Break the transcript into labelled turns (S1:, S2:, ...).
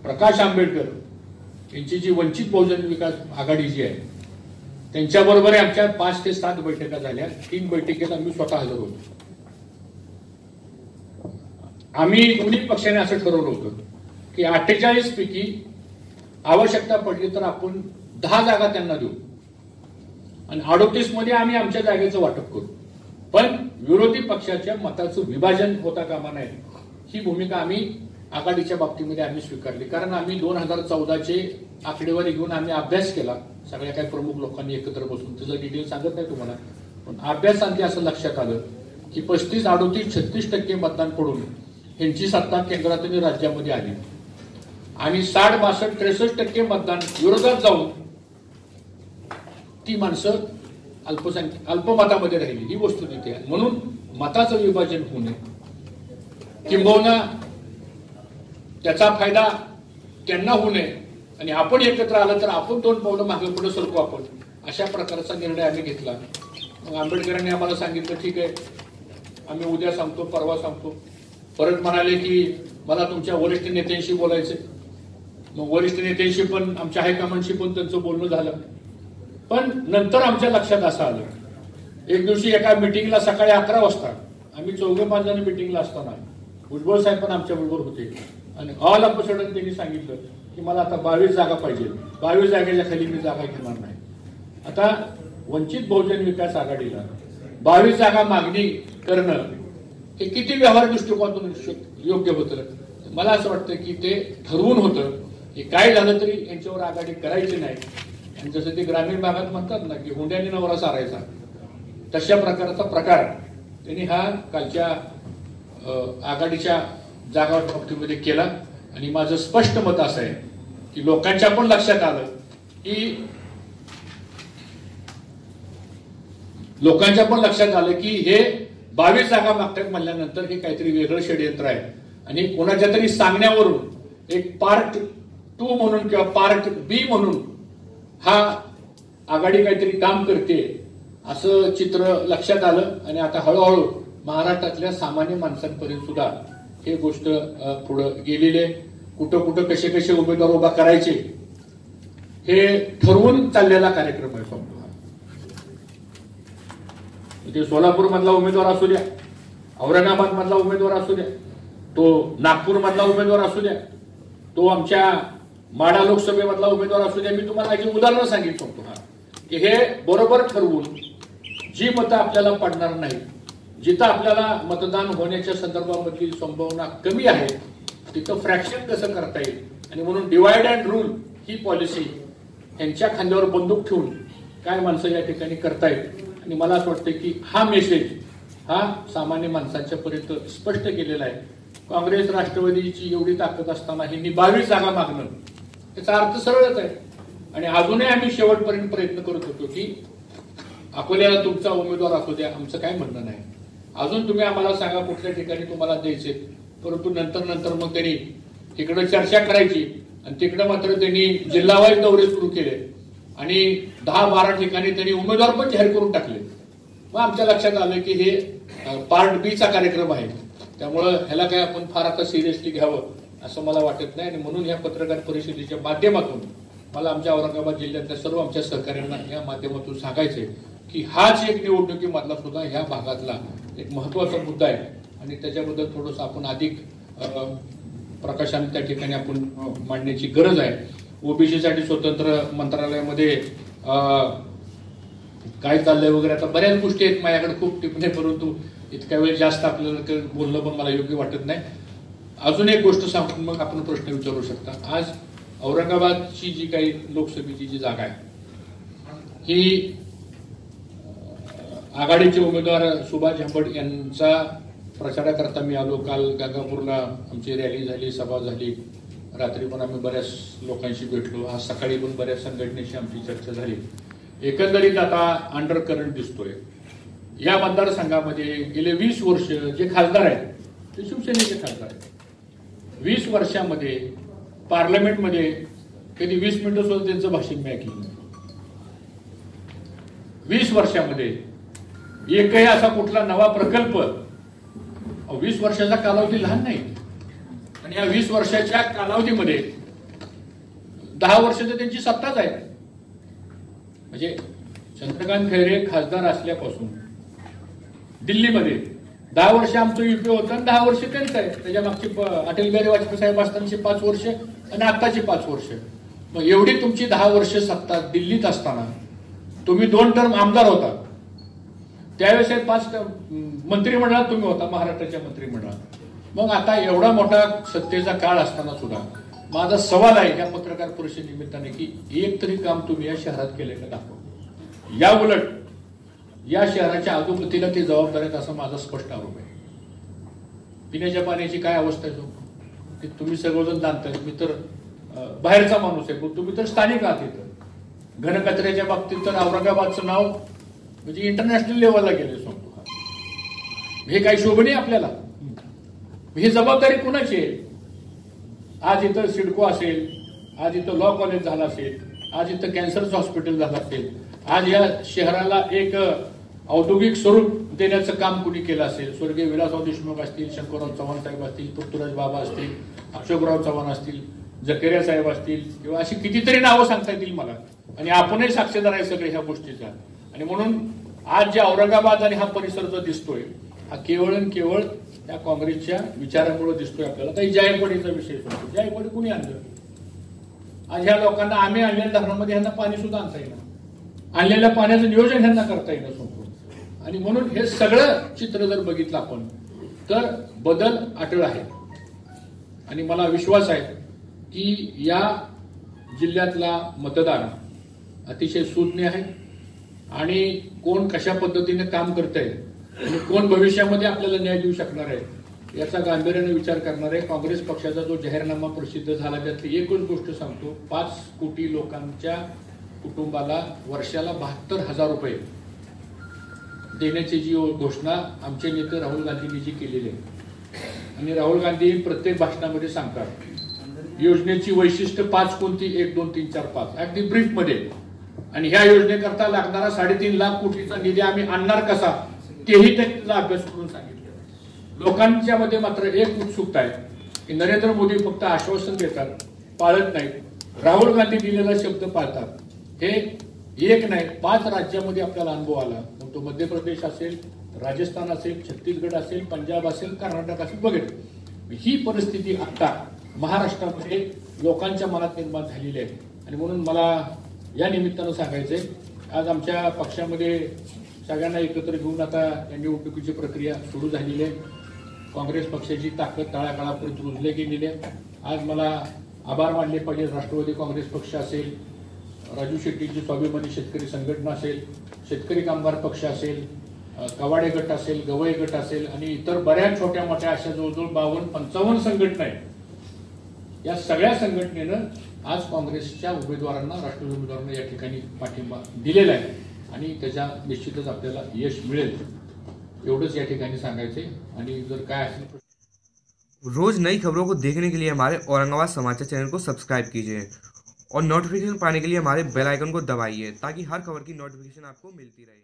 S1: प्रकाश आंबेडकर यांची जी वंचित बहुजन विकास आघाडी जी आहे त्यांच्याबरोबर आमच्या 5 ते 7 बैठका झाल्या. 3 बैठकीत आम्ही स्वतः हजर होतो. आम्ही दोन्ही पक्षाने असं ठरवलं होतं की 48 पैकी आवश्यकता पडली तर आपण 10 जागा त्यांना देऊ आणि 38 मध्ये आम्ही आमच्या जागेचं वाटप करू. पण विरोधी पक्षाच्या मताचं विभाजन होता कामा नये ही भूमिका आम्ही आघाडीच्या बाबतीमध्ये आम्ही स्वीकारली. कारण आम्ही 2014चे आकडेवारी घेऊन आम्ही अभ्यास केला. सगळ्या काही प्रमुख लोकांनी एकत्र बसून त्याचं डिटेल सांगत नाही तुम्हाला, पण अभ्यासांती असं लक्षात आलं की 35, 38, 36% मतदान पडून यांची सत्ता केंद्रात आणि राज्यामध्ये आली आणि 60, 62, 63% मतदान विरोधात जाऊन ती माणसं अल्पमतामध्ये राहिली. ही वस्तुस्थिती आहे. म्हणून मताचं विभाजन होऊ नये, किंबहुना त्याचा फायदा त्यांना होऊ नये आणि आपण एकत्र आलं तर आपण 2 पावलं मागे पुढे सरकू आपण, अशा प्रकारचा निर्णय आम्ही घेतला. मग आंबेडकरांनी आम्हाला सांगितलं ठीक आहे आम्ही उद्या सांगतो, परवा सांगतो. परत म्हणाले की मला तुमच्या वरिष्ठ नेत्यांशी बोलायचंय. मग वरिष्ठ नेत्यांशी पण आमच्या हायकमांडशी पण त्यांचं बोलणं झालं. पण नंतर आमच्या लक्षात असं आलं, एक दिवशी एका मिटिंगला सकाळी 11 वाजता आम्ही 4-5 जण मिटिंगला असताना भुजबळ साहेब पण आमच्या बरोबर होते आणि ऑल ऑफ अ सडन त्यांनी सांगितलं की मला आता 22 जागा पाहिजे, 22 जागेच्या खाली मी जागा घेणार नाही. आता वंचित बहुजन विकास आघाडीला 22 जागा मागणी करणं हे किती व्यवहार दृष्टिकोनातून योग्य होतं. मला असं वाटतं की ते ठरवून होतं की काय झालं तरी यांच्यावर आघाडी करायची नाही. आणि जसं ते ग्रामीण भागात म्हणतात ना की हुंड्याने नवरा सारायचा, तशा प्रकारचा प्रकार त्यांनी हा कालच्या आघाडीच्या जागा बाबतीमध्ये केला. आणि माझं स्पष्ट मत असं आहे की लोकांच्या पण लक्षात आलं की हे 22 जागा मागतात म्हणल्यानंतर हे काहीतरी वेगळं षडयंत्र आहे आणि कोणाच्या तरी सांगण्यावरून एक पार्ट 2 म्हणून किंवा पार्ट बी म्हणून हा आघाडी काहीतरी काम करते असं चित्र लक्षात आलं. आणि आता हळूहळू महाराष्ट्रातल्या सामान्य माणसांपर्यंत सुद्धा हे गोष्ट पुढे गेलेली आहे. कुठं कुठं कसे कसे उमेदवार उभा करायचे हे ठरवून चाललेला कार्यक्रम आहे. समजा ते सोलापूर मधला उमेदवार असू द्या, औरंगाबाद मधला उमेदवार असू द्या, तो नागपूर मधला उमेदवार असू द्या, तो आमच्या माढा लोकसभेमधला उमेदवार असू द्या. मी तुम्हाला याची उदाहरणं सांगितलं की हे बरोबर ठरवून जी मतं आपल्याला पडणार नाही, जिथं आपल्याला मतदान होण्याच्या संदर्भामधली संभावना कमी आहे तिथं फ्रॅक्शन कसं करता येईल. आणि म्हणून divide and rule he policy यांच्या खांद्यावर बंदूक ठेवून काय माणसं या ठिकाणी करतायत. आणि मला असं वाटतं की हा मेसेज हा सामान्य माणसांच्या पर्यंत स्पष्ट केलेला आहे. काँग्रेस राष्ट्रवादीची एवढी ताकद असताना ही 22 जागा मागणं याचा अर्थ सरळच आहे. आणि अजूनही आम्ही शेवटपर्यंत प्रयत्न करत होतो की अकोल्याला तुमचा उमेदवार असू द्या, आमचं काय म्हणणं नाही, अजून तुम्ही आम्हाला सांगा कुठल्या ठिकाणी तुम्हाला द्यायचे. परंतु नंतर मग त्यांनी तिकडे चर्चा करायची आणि तिकडे मात्र त्यांनी जिल्हावाईज दौरे सुरू केले आणि 10-12 ठिकाणी त्यांनी उमेदवार पण जाहीर करून टाकले. मग आमच्या लक्षात आलं की हे पार्ट बी चा कार्यक्रम आहे, त्यामुळं ह्याला काय आपण फार आता सिरियसली घ्यावं असं मला वाटत नाही. आणि म्हणून या पत्रकार परिषदेच्या माध्यमातून मला आमच्या औरंगाबाद जिल्ह्यातल्या सर्व आमच्या सहकाऱ्यांना या माध्यमातून सांगायचंय की हाच एक निवडणुकीमधला सुद्धा ह्या भागातला एक महत्वाचा मुद्दा आहे आणि त्याच्याबद्दल थोडंसं आपण अधिक प्रकाशाने त्या ठिकाणी आपण मांडण्याची गरज आहे. ओबीसीसाठी स्वतंत्र मंत्रालयामध्ये काय चाललंय वगैरे आता बऱ्याच गोष्टी आहेत माझ्याकडे खूप टिप्पणी, परंतु इतक्या वेळ जास्त आपल्याला बोलणं पण मला योग्य वाटत नाही. अजून एक गोष्ट सांगून मग आपण प्रश्न विचारू शकता. आज औरंगाबादची जी काही लोकसभेची जी जागा आहे ही आघाडीचे उमेदवार सुभाष झांबड यांचा प्रचाराकरता मी आलो. काल गंगापूरला आमची रॅली झाली, सभा झाली, रात्री पण आम्ही बऱ्याच लोकांशी भेटलो, आज सकाळी पण बऱ्याच संघटनेशी आमची चर्चा झाली. एकंदरीत आता अंडर करंट दिसतोय या मतदारसंघामध्ये. गेले 20 वर्ष जे खासदार आहेत ते शिवसेनेचे खासदार आहेत. 20 वर्षामध्ये पार्लमेंटमध्ये कधी 20 मिनिटं सुद्धा त्यांचं भाषण मी ऐकलं नाही. 20 वर्षामध्ये एकही असा कुठला नवा प्रकल्प, 20 वर्षाचा कालावधी लहान नाही, आणि या 20 वर्षाच्या कालावधीमध्ये 10 वर्ष तर त्यांची सत्ताच आहे. म्हणजे चंद्रकांत खैरे खासदार असल्यापासून दिल्लीमध्ये 10 वर्ष आमचं युपी होतं आणि 10 वर्ष त्यांचं आहे. त्याच्या मागची अटल बिहारी वाजपेयी साहेब असतानाची 5 वर्ष आणि आताची 5 वर्ष. मग एवढी तुमची 10 वर्ष सत्ता दिल्लीत असताना तुम्ही 2 टर्म आमदार होता. त्यावेळेस 5 मंत्रिमंडळात तुम्ही होता, महाराष्ट्राच्या मंत्रिमंडळात. मग आता एवढा मोठा सत्तेचा काळ असताना सुद्धा माझा सवाल आहे या पत्रकार परिषदे निमित्ताने की एक तरी काम तुम्ही या शहरात केले का दाखवा. या उलट या शहराच्या अधोगतीला ते जबाबदार आहेत असा माझा स्पष्ट आरोप आहे. पिण्याच्या पाण्याची काय अवस्था आहे ते तुम्ही सर्वजण जाणताय. मी तर बाहेरचा माणूस आहे, पण तुम्ही तर स्थानिक आहात. इथं घनकचऱ्याच्या बाबतीत तर औरंगाबादचं नाव म्हणजे इंटरनॅशनल लेवलला गेले सांगतो. हे काही शोभनीय आपल्याला. ही जबाबदारी कुणाची आहे? आज इथं सिडको असेल, आज इथं लॉ कॉलेज झालं असेल, आज इथं कॅन्सरचं हॉस्पिटल झालं असेल, आज या शहराला एक औद्योगिक स्वरूप देण्याचं काम कुणी केलं असेल. स्वर्गीय विलासराव देशमुख असतील, शंकरराव चव्हाण साहेब असतील, पृथ्वीराज बाबा असतील, अशोकराव चव्हाण असतील, जकेरिया साहेब असतील, किंवा अशी कितीतरी नावं सांगता येतील मला. आणि आपणही साक्षीदार आहे सगळे ह्या गोष्टीचा. आणि म्हणून आज जे औरंगाबाद आणि हा परिसर जो दिसतोय हा केवळ आणि केवळ त्या काँग्रेसच्या विचारामुळे दिसतोय आपल्याला. काही जायकवाडीचा विषय सांगतो. जायकवाडी कुणी आणलं? आज ह्या लोकांना आम्ही आणलेल्या धरणामध्ये ह्यांना पाणी सुद्धा आणता येईल, आणलेल्या पाण्याचं नियोजन ह्यांना करता येईल सांगतो. आणि म्हणून हे सगळं चित्र जर बघितलं आपण तर बदल अटळ आहे. आणि मला विश्वास आहे की या जिल्ह्यातला मतदार अतिशय सुज्ञ आहे आणि कोण कशा पद्धतीने काम करतंय आणि कोण भविष्यामध्ये आपल्याला न्याय देऊ शकणार आहे याचा गांभीर्याने विचार करणार आहे. काँग्रेस पक्षाचा जो जाहीरनामा प्रसिद्ध झाला त्यातली एकच गोष्ट सांगतो. 5 कोटी लोकांच्या कुटुंबाला वर्षाला 72,000 रुपये देण्याची जी घोषणा आमचे नेते राहुल गांधींनी जी केलेली आहे. आणि राहुल गांधी प्रत्येक भाषणामध्ये सांगतात योजनेची वैशिष्ट्य 5 कोणती, 1 2 3 4 5 अगदी ब्रीफ मध्ये. आणि ह्या योजनेकरता लागणारा 3.5 लाख कोटीचा निधी आम्ही आणणार कसा तेही त्याचा अभ्यास करून सांगितलं. लोकांच्या मध्ये मात्र एक उत्सुकता आहे की नरेंद्र मोदी फक्त आश्वासन देतात, पाळत नाहीत. राहुल गांधी दिलेला शब्द पाळतात. हे एक नाही 5 राज्यामध्ये आपल्याला अनुभव आला. मग तो मध्य प्रदेश असेल, राजस्थान असेल, छत्तीसगड असेल, पंजाब असेल, कर्नाटक असेल वगैरे. ही परिस्थिती आता महाराष्ट्रामध्ये लोकांच्या मनात निर्माण झालेली आहे. आणि म्हणून मला या निमित्तानं सांगायचंय आज आमच्या पक्षामध्ये सगळ्यांना एकत्र घेऊन आता या निवडणुकीची प्रक्रिया सुरू झालेली आहे. काँग्रेस पक्षाची ताकद तळागाळापर्यंत रुजली गेलेली आहे. आज मला आभार मानले पाहिजे. राष्ट्रवादी काँग्रेस पक्ष असेल, राजू शेट्टींची स्वाभिमानी शेतकरी संघटना असेल, शेतकरी कामगार पक्ष असेल, कवाडे गट असेल, गवई गट असेल आणि इतर बऱ्याच छोट्या मोठ्या अशा जवळजवळ 52-55 संघटना आहेत. या सगळ्या संघटनेनं आज काँग्रेसच्या उमेदवारांना, राष्ट्रवादी उमेदवारांना या ठिकाणी पाठिंबा दिलेला आहे आणि त्याच्या निश्चितच आपल्याला यश मिळेल एवढंच या ठिकाणी सांगायचंय. आणि जर काय असेल
S2: रोज नई खबरों को देखने के लिए हमारे औरंगाबाद समाचार चैनल को सब्सक्राइब कीजिए और नोटिफिकेशन पाने के लिए हमारे बेल आइकन को दबाइए ताकि हर खबर की नोटिफिकेशन आपको मिलती रहे.